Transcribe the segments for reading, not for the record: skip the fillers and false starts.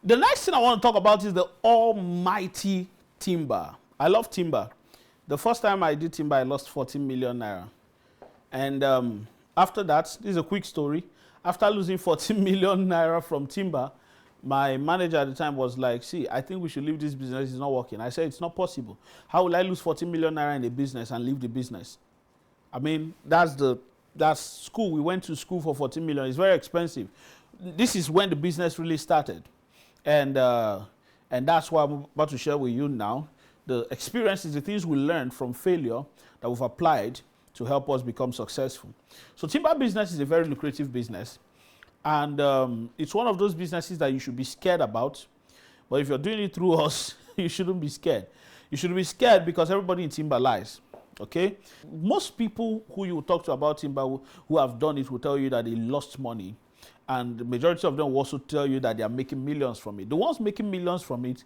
The next thing I want to talk about is the almighty timber. I love timber. The first time I did timber, I lost 14 million naira. And after that, this is a quick story. After losing 14 million naira from timber, my manager at the time was like, see, I think we should leave this business. It's not working. I said, it's not possible. How will I lose 14 million naira in a business and leave the business? I mean, that's school. We went to school for 14 million. It's very expensive. This is when the business really started. And that's what I'm about to share with you now. The experiences, the things we learned from failure that we've applied to help us become successful. So timber business is a very lucrative business. And it's one of those businesses that you should be scared about. But if you're doing it through us, you shouldn't be scared. You should be scared because everybody in timber lies. Okay? Most people who you talk to about timber who have done it will tell you that they lost money. And the majority of them will also tell you that they are making millions from it. The ones making millions from it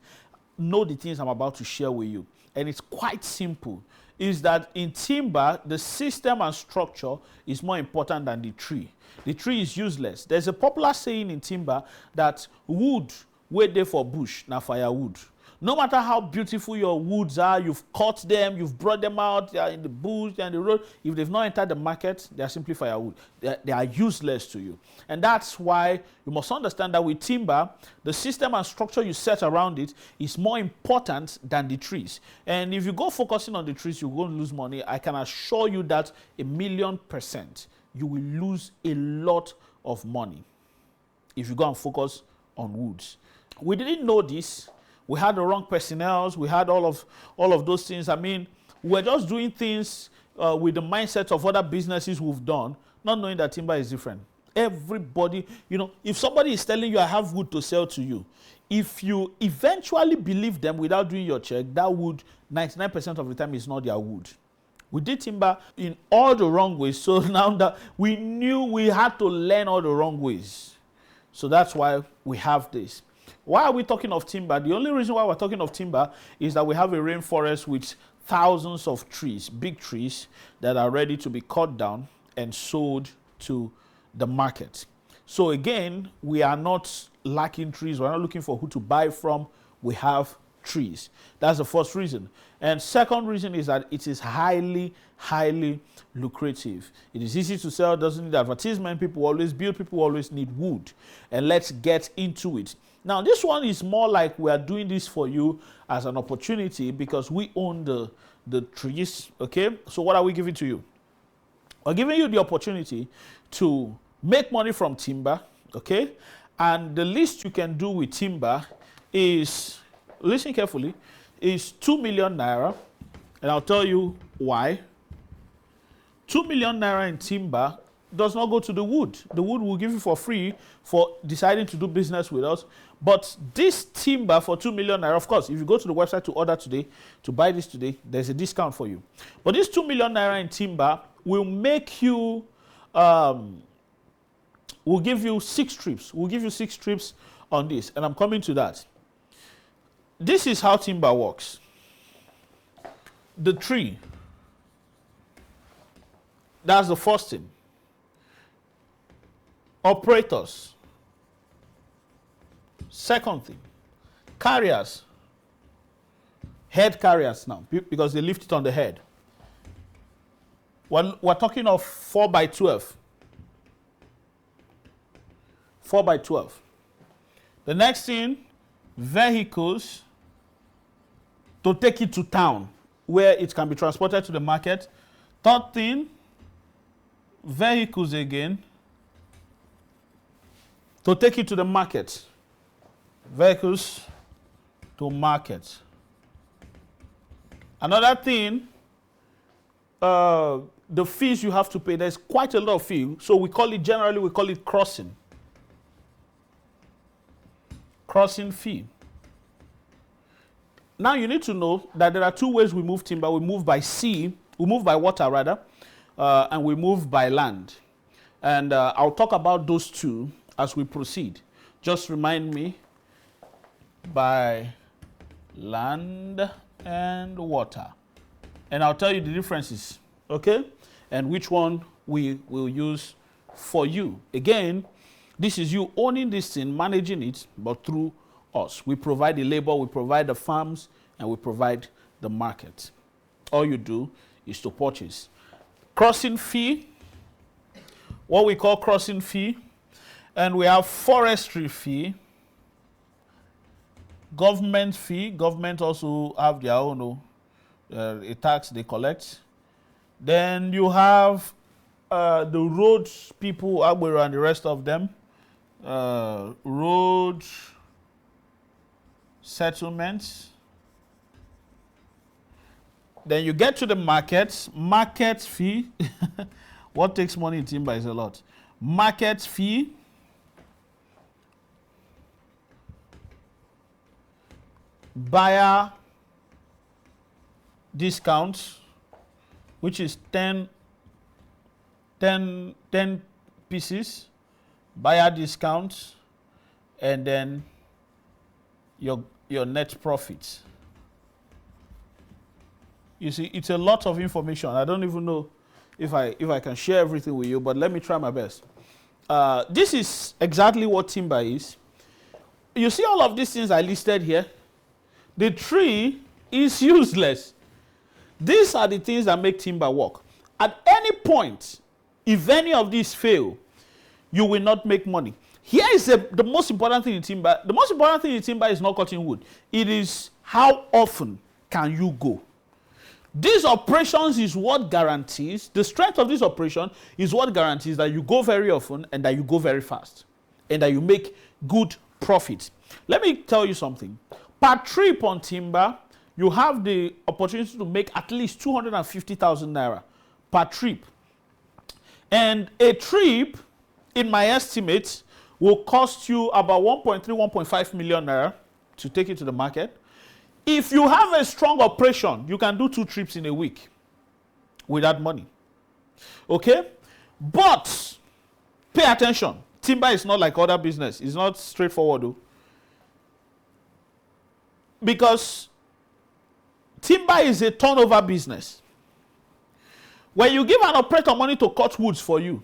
know the things I'm about to share with you. And it's quite simple. Is that in timber, the system and structure is more important than the tree. The tree is useless. There's a popular saying in timber that wood wait there for bush, now firewood. No matter how beautiful your woods are, you've cut them, you've brought them out, they are in the bush, they are in the road. If they've not entered the market, they are simply firewood. They are useless to you. And that's why you must understand that with timber, the system and structure you set around it is more important than the trees. And if you go focusing on the trees, you're going to lose money. I can assure you that 1,000,000%, you will lose a lot of money if you go and focus on woods. We didn't know this. We had the wrong personnel. We had all of those things. I mean, we're just doing things with the mindset of other businesses we've done, not knowing that timber is different. Everybody, if somebody is telling you I have wood to sell to you, if you eventually believe them without doing your check, that wood, 99% of the time, is not their wood. We did timber in all the wrong ways. So now that we knew we had to learn all the wrong ways. So that's why we have this. Why are we talking of timber? The only reason why we're talking of timber is that we have a rainforest with thousands of trees, big trees, that are ready to be cut down and sold to the market. So again, we are not lacking trees. We're not looking for who to buy from. We have trees. That's the first reason. And second reason is that it is highly, highly lucrative. It is easy to sell, doesn't need advertisement. People always build, people always need wood. And let's get into it. Now, this one is more like we are doing this for you as an opportunity because we own the trees, okay? So what are we giving to you? We're giving you the opportunity to make money from timber, okay? And the least you can do with timber is, listen carefully, is 2 million naira. And I'll tell you why. 2 million naira in timber does not go to the wood. The wood will give you for free for deciding to do business with us. But this timber for 2 million naira, of course, if you go to the website to order today, to buy this today, there's a discount for you. But this 2 million naira in timber will make you, will give you 6 trips. We'll give you 6 trips on this. And I'm coming to that. This is how timber works. The tree. That's the first thing. Operators. Second thing, carriers. Head carriers now, because they lift it on the head. We're talking of 4x12. 4x12. The next thing, vehicles to take it to town where it can be transported to the market. Third thing, vehicles again to take it to the market. Vehicles to market. Another thing, the fees you have to pay. There's quite a lot of fee. So we call it crossing. Crossing fee. Now you need to know that there are 2 ways we move timber. We move by sea, we move by water rather, and we move by land. And I'll talk about those 2 as we proceed. Just remind me, by land and water. And I'll tell you the differences, okay? And which one we will use for you. Again, this is you owning this thing, managing it, but through us. We provide the labor, we provide the farms, and we provide the market. All you do is to purchase. Crossing fee, what we call crossing fee, and we have forestry fee, government fee. Government also have their own a tax they collect. Then you have the road people, Agbero and the rest of them. Road settlements. Then you get to the market fee. What takes money in timber is a lot. Market fee. Buyer discount, which is 10 pieces. Buyer discount, and then your net profit. You see, it's a lot of information. I don't even know if I can share everything with you, but let me try my best. This is exactly what timber is. You see all of these things I listed here? The tree is useless. These are the things that make timber work. At any point, if any of these fail, you will not make money. Here is the most important thing in timber. The most important thing in timber is not cutting wood. It is how often can you go. These operations is what guarantees, the strength of this operation is what guarantees that you go very often and that you go very fast and that you make good profit. Let me tell you something. Per trip on timber, you have the opportunity to make at least 250,000 naira per trip. And a trip, in my estimate, will cost you about 1.3, 1.5 million naira to take it to the market. If you have a strong operation, you can do 2 trips in a week with that money. Okay? But pay attention. Timber is not like other business. It's not straightforward though. Because timber is a turnover business. When you give an operator money to cut woods for you,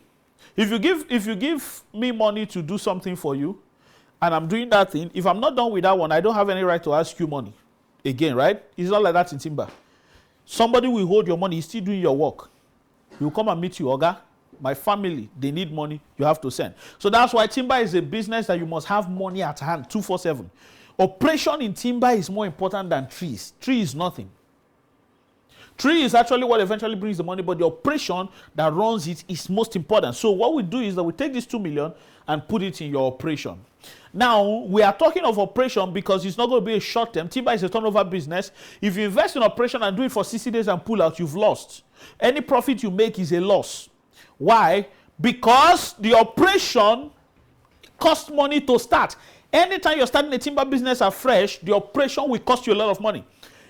if you give me money to do something for you, and I'm doing that thing, if I'm not done with that one, I don't have any right to ask you money again, right? It's not like that in timber. Somebody will hold your money, he's still doing your work. He will come and meet you, Oga. My family, they need money, you have to send. So that's why timber is a business that you must have money at hand, 24/7. Operation in timber is more important than trees. Tree is nothing. Tree is actually what eventually brings the money, but the operation that runs it is most important. So what we do is that we take this 2 million and put it in your operation. Now, we are talking of operation because it's not going to be a short term. Timber is a turnover business. If you invest in operation and do it for 60 days and pull out, you've lost. Any profit you make is a loss. Why? Because the operation costs money to start. Anytime you're starting a timber business afresh, the operation will cost you a lot of money.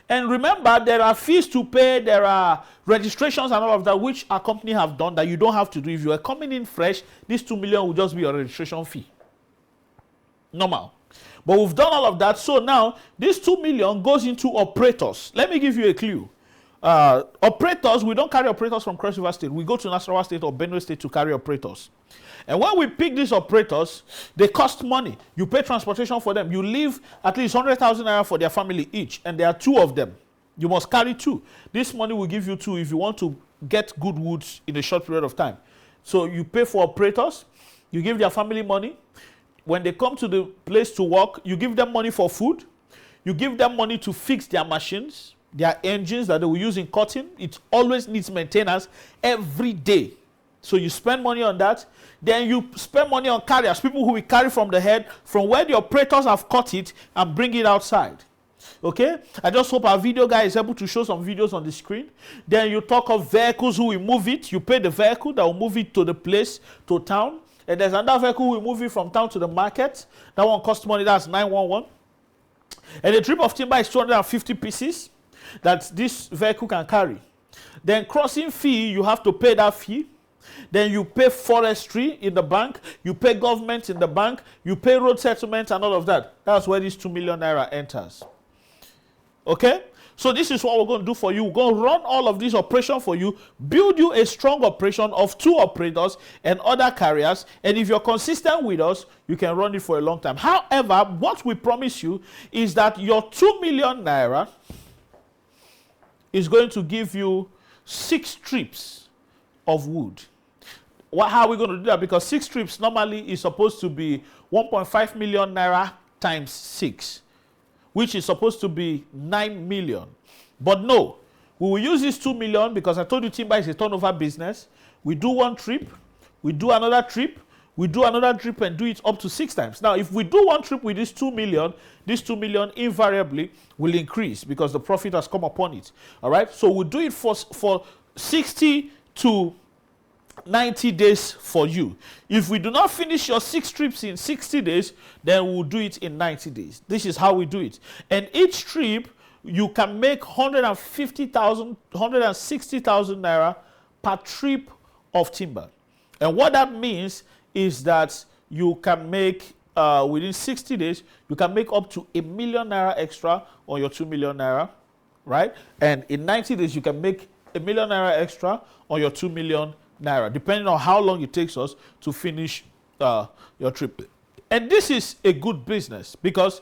And remember, there are fees to pay, there are registrations and all of that, which our company have done that you don't have to do. If you are coming in fresh, this 2 million will just be your registration fee. Normal. But we've done all of that. So now, this 2 million goes into operators. Let me give you a clue. Operators, we don't carry operators from Cross River State. We go to Nasarawa State or Benue State to carry operators. And when we pick these operators, they cost money. You pay transportation for them. You leave at least 100,000 naira for their family each. And there are 2 of them. You must carry 2. This money will give you 2 if you want to get good woods in a short period of time. So you pay for operators. You give their family money. When they come to the place to work, you give them money for food. You give them money to fix their machines, their engines that they will use in cutting. It always needs maintenance every day. So you spend money on that. Then you spend money on carriers, people who will carry from the head, from where the operators have cut it and bring it outside. Okay? I just hope our video guy is able to show some videos on the screen. Then you talk of vehicles who will move it. You pay the vehicle that will move it to the place, to town. And there's another vehicle who will move it from town to the market. That one costs money. That's 911. And the trip of timber is 250 pieces that this vehicle can carry. Then crossing fee, you have to pay that fee. Then you pay forestry in the bank, you pay government in the bank, you pay road settlements and all of that. That's where this 2 million naira enters. Okay? So this is what we're going to do for you. We're going to run all of this operation for you, build you a strong operation of 2 operators and other carriers. And if you're consistent with us, you can run it for a long time. However, what we promise you is that your 2 million naira is going to give you 6 trips of wood. How are we going to do that? Because 6 trips normally is supposed to be 1.5 million naira times 6, which is supposed to be 9 million. But no, we will use this 2 million because I told you timber is a turnover business. We do 1 trip, we do another trip, we do another trip and do it up to 6 times. Now, if we do 1 trip with this 2 million invariably will increase because the profit has come upon it. All right, so we'll do it for 60 to 90 days for you. If we do not finish your 6 trips in 60 days, then we'll do it in 90 days. This is how we do it. And each trip, you can make 150,000, 160,000 naira per trip of timber. And what that means is that you can make, within 60 days, you can make up to 1 million naira extra on your 2 million naira, right? And in 90 days, you can make 1 million naira extra on your 2 million naira, depending on how long it takes us to finish your trip. And this is a good business because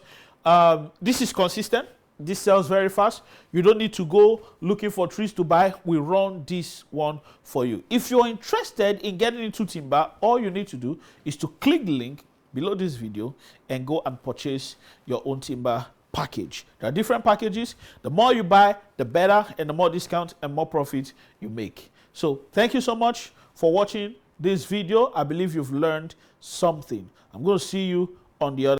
this is consistent. This sells very fast. You don't need to go looking for trees to buy. We run this one for you. If you're interested in getting into timber, all you need to do is to click the link below this video and go and purchase your own timber package. There are different packages. The more you buy, the better, and the more discount and more profit you make. So thank you so much for watching this video. I believe you've learned something. I'm going to see you on the other